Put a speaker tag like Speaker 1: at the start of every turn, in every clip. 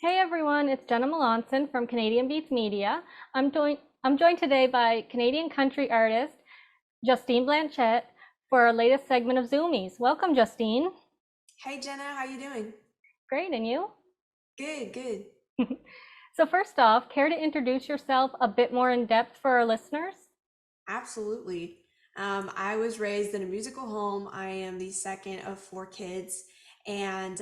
Speaker 1: Hey everyone, it's Jenna Melanson from Canadian Beats Media. I'm joined today by Canadian country artist Justine Blanchet for our latest segment of Zoomies. Welcome, Justine.
Speaker 2: Hey Jenna, how you doing?
Speaker 1: Great, and you?
Speaker 2: Good, good.
Speaker 1: So first off, care to introduce yourself a bit more in depth for our listeners?
Speaker 2: Absolutely. I was raised in a musical home. I am the second of four kids, and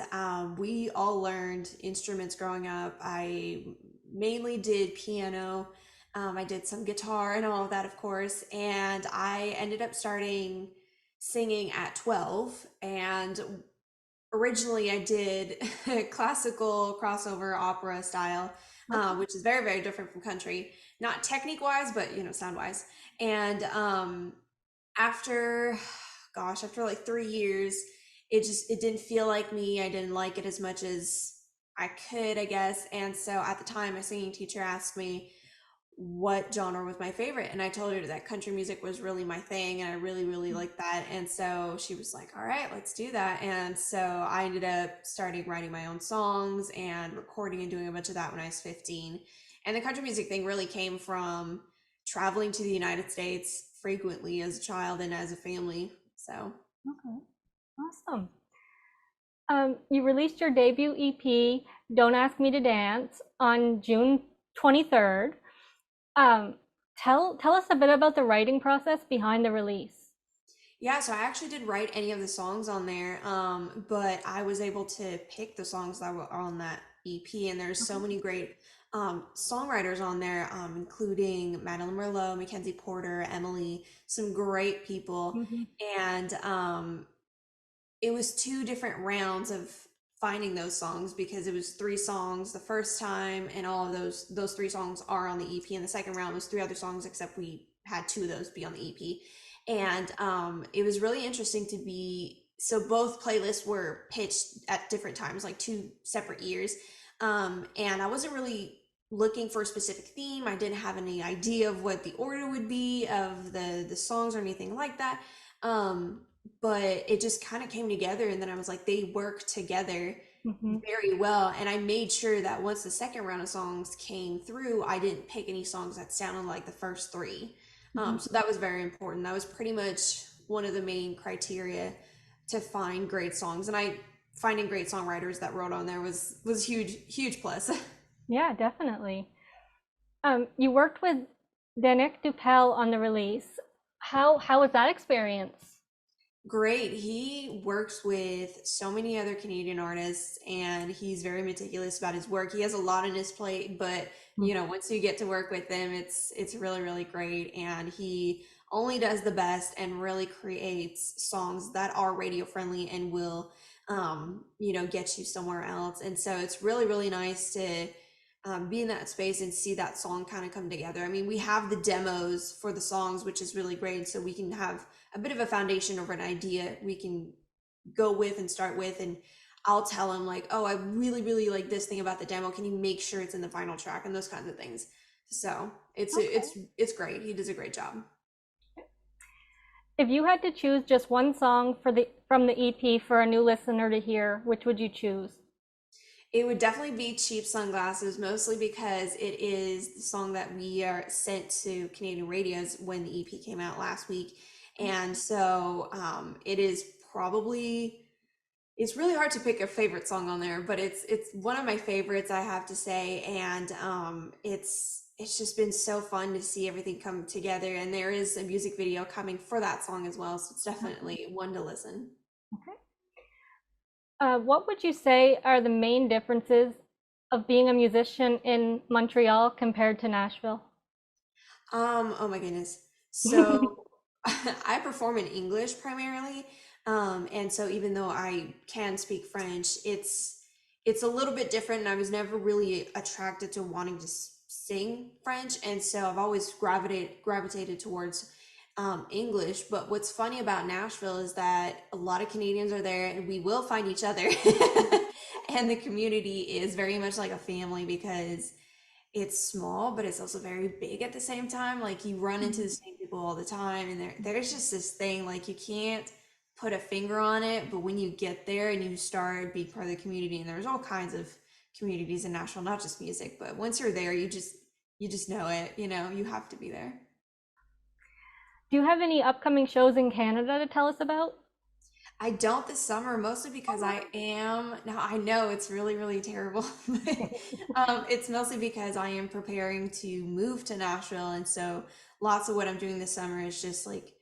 Speaker 2: we all learned instruments growing up. I mainly did piano. I did some guitar and all of that, of course, and I ended up starting singing at 12. And originally I did classical crossover opera style,
Speaker 1: Okay.
Speaker 2: which is very, very different from country, not technique wise, but sound wise. And after, gosh, after like 3 years, it didn't feel like me. I didn't like it as much as I could, I guess. And so at the time, my singing teacher asked me what genre was my favorite, and I told her that country music was really my thing and I really, really liked that. And so she was like, all right, let's do that. And so I ended up starting writing my own songs and recording and doing a bunch of that when I was 15. And the country music thing really came from traveling to the United States frequently as a child and as a family. So
Speaker 1: Okay. Awesome. You released your debut EP, Don't Ask Me to Dance, on June 23rd. Um, tell us a bit about the writing process behind the release.
Speaker 2: yeah, so I actually did write any of the songs on there, but I was able to pick the songs that were on that EP, and there's so many great songwriters on there, including Madeline Merlot, Mackenzie Porter, Emily, some great people.
Speaker 1: Mhm.
Speaker 2: And it was two different rounds of finding those songs because it was three songs the first time, and all of those three songs are on the EP. And the second round was three other songs, except we had two of those be on the EP. And it was really interesting to be so both playlists were pitched at different times, like two separate years. And I wasn't really looking for a specific theme. I didn't have any idea of what the order would be of the songs or anything like that. Um, but it just kind of came together, and then I was like, they work together
Speaker 1: Mhm.
Speaker 2: very well. And I made sure that once the second round of songs came through, I didn't pick any songs that sounded like the first three.
Speaker 1: Mhm.
Speaker 2: So that was very important. That was pretty much one of the main criteria to find great songs. And I finding great songwriters that wrote on there was huge, huge plus.
Speaker 1: Yeah, definitely. You worked with Danik Dupel on the release. How was that experience?
Speaker 2: Great. He works with so many other Canadian artists, and he's very meticulous about his work. He has a lot on his plate, but once you get to work with him, it's really, really great. And he only does the best and really creates songs that are radio friendly and will get you somewhere else. And so it's really, really nice to be in that space and see that song kind of come together. I mean, we have the demos for the songs, which is really great. So we can have a bit of a foundation of an idea we can go with and start with. And I'll tell him like, oh, I really, really like this thing about the demo. Can you make sure it's in the final track and those kinds of things? So it's
Speaker 1: Okay.
Speaker 2: it's great. He does a great job.
Speaker 1: If you had to choose just one song from the EP for a new listener to hear, which would you choose?
Speaker 2: It would definitely be Cheap Sunglasses, mostly because it is the song that we are sent to Canadian radios when the EP came out last week. And so it is probably it's really hard to pick a favorite song on there, but it's one of my favorites, I have to say. And it's just been so fun to see everything come together. And there is a music video coming for that song as well, so it's definitely one to listen.
Speaker 1: Okay. What would you say are the main differences of being a musician in Montreal compared to Nashville?
Speaker 2: Oh my goodness. So I perform in English primarily. And so even though I can speak French, it's a little bit different, and I was never really attracted to wanting to sing French, and so I've always gravitated towards English. But what's funny about Nashville is that a lot of Canadians are there, and we will find each other. And the community is very much like a family because it's small, but it's also very big at the same time. Like you run into the same people all the time, and there's just this thing like you can't put a finger on it, but when you get there and you start being part of the community, and there's all kinds of communities in Nashville, not just music, but once you're there, you just know it, you know, you have to be there.
Speaker 1: Do you have any upcoming shows in Canada to tell us about?
Speaker 2: I don't this summer, mostly because I am now I know it's really, really terrible, but it's mostly because I am preparing to move to Nashville, and so lots of what I'm doing this summer is just like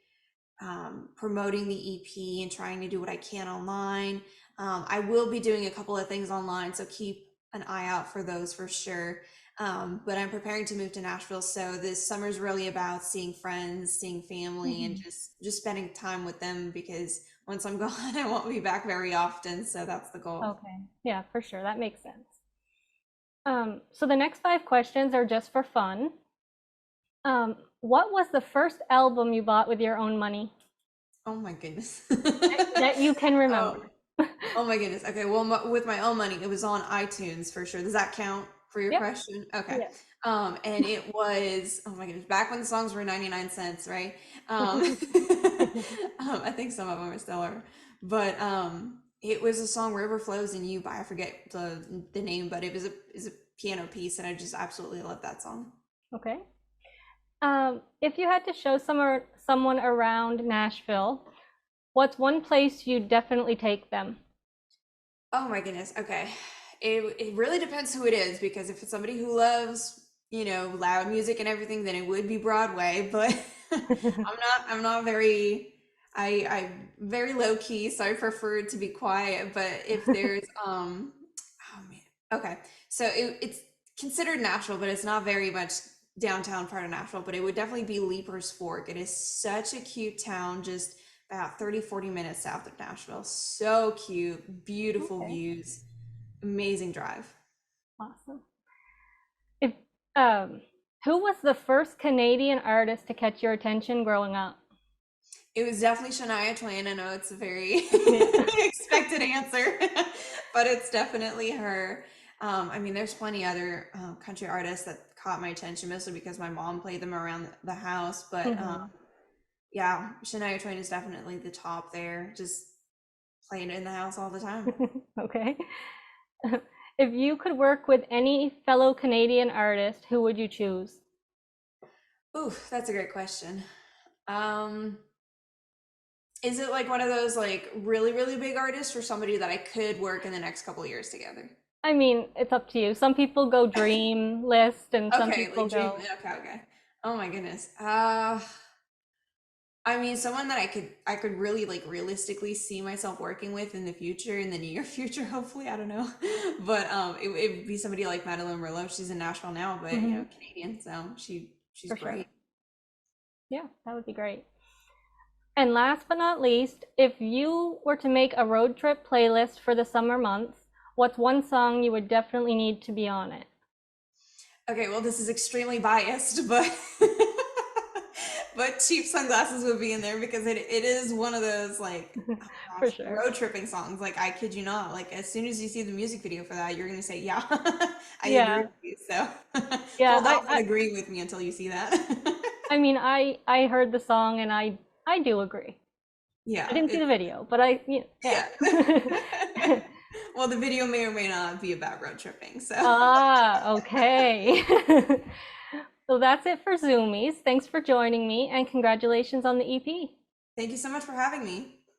Speaker 2: promoting the EP and trying to do what I can online. I will be doing a couple of things online, so keep an eye out for those for sure. But I'm preparing to move to Nashville, so this summer's really about seeing friends, seeing family, and
Speaker 1: Mhm.
Speaker 2: just spending time with them because once I'm gone, I won't be back very often. So that's the goal.
Speaker 1: Okay. Yeah, for sure. That makes sense. So the next 5 questions are just for fun. What was the first album you bought with your own money
Speaker 2: Oh my goodness.
Speaker 1: that you can remember?
Speaker 2: Oh, oh my goodness. Okay, well, with my own money, it was on iTunes for sure. Does that count for your
Speaker 1: Yep.
Speaker 2: question? Okay.
Speaker 1: Yeah.
Speaker 2: And it was, oh my goodness, back when the songs were 99 cents, right? I think some of them are still are. But it was a song River Flows in You by I forget the name, but is a piano piece and I just absolutely love that song.
Speaker 1: Okay. If you had to show someone around Nashville, what's one place you'd definitely take them?
Speaker 2: Oh my goodness. Okay. It really depends who it is because if it's somebody who loves, you know, loud music and everything, then it would be Broadway, but I'm not very I'm very low key, so I prefer to be quiet, but if there's oh man. Okay. So it's considered Nashville, but it's not very much downtown part of Nashville, but it would definitely be Leaper's Fork. It is such a cute town, just about 30-40 minutes south of Nashville. So cute, beautiful
Speaker 1: Okay,
Speaker 2: views, amazing drive.
Speaker 1: awesome. If um, Who was the first Canadian artist to catch your attention growing up?
Speaker 2: It was definitely Shania Twain. I know it's a very
Speaker 1: Yeah.
Speaker 2: expected answer, but it's definitely her. I mean, there's plenty other country artists that caught my attention, mostly because my mom played them around the house. But
Speaker 1: Mhm.
Speaker 2: yeah, Shania Twain is definitely the top there. Just playing it in the house all the time.
Speaker 1: Okay. If you could work with any fellow Canadian artist, who would you choose?
Speaker 2: Ooh, that's a great question. Um, is it like one of those like really, really big artists or somebody that I could work in the next couple of years together?
Speaker 1: I mean, it's up to you. Some people go dream list and some
Speaker 2: Okay,
Speaker 1: people
Speaker 2: like dream.
Speaker 1: go,
Speaker 2: Okay, okay. Oh my goodness. I mean, someone that I could really like realistically see myself working with in the future, in the near future, hopefully. I don't know, but it would be somebody like Madeline Merlot. She's in Nashville now, but you know,
Speaker 1: mhm,
Speaker 2: Canadian, so she's
Speaker 1: for sure.
Speaker 2: great.
Speaker 1: Yeah, that would be great. And last but not least, if you were to make a road trip playlist for the summer months, what's one song you would definitely need to be on it?
Speaker 2: Okay, well, this is extremely biased, but but cheap sunglasses would be in there because it is one of those like oh
Speaker 1: For
Speaker 2: gosh
Speaker 1: sure.
Speaker 2: road tripping songs. Like I kid you not. Like as soon as you see the music video for that, you're gonna say, "Yeah, I agree
Speaker 1: Yeah,
Speaker 2: with you." So
Speaker 1: yeah.
Speaker 2: hold off on agreeing with me until you see that.
Speaker 1: I mean, I heard the song and I do agree. I
Speaker 2: Yeah,
Speaker 1: didn't see the
Speaker 2: it's
Speaker 1: video, but yeah.
Speaker 2: yeah. Well, the video may or may not be about road tripping. So
Speaker 1: Ah, okay. So that's it for Zoomies. Thanks for joining me and congratulations on the EP.
Speaker 2: thank you so much for having me.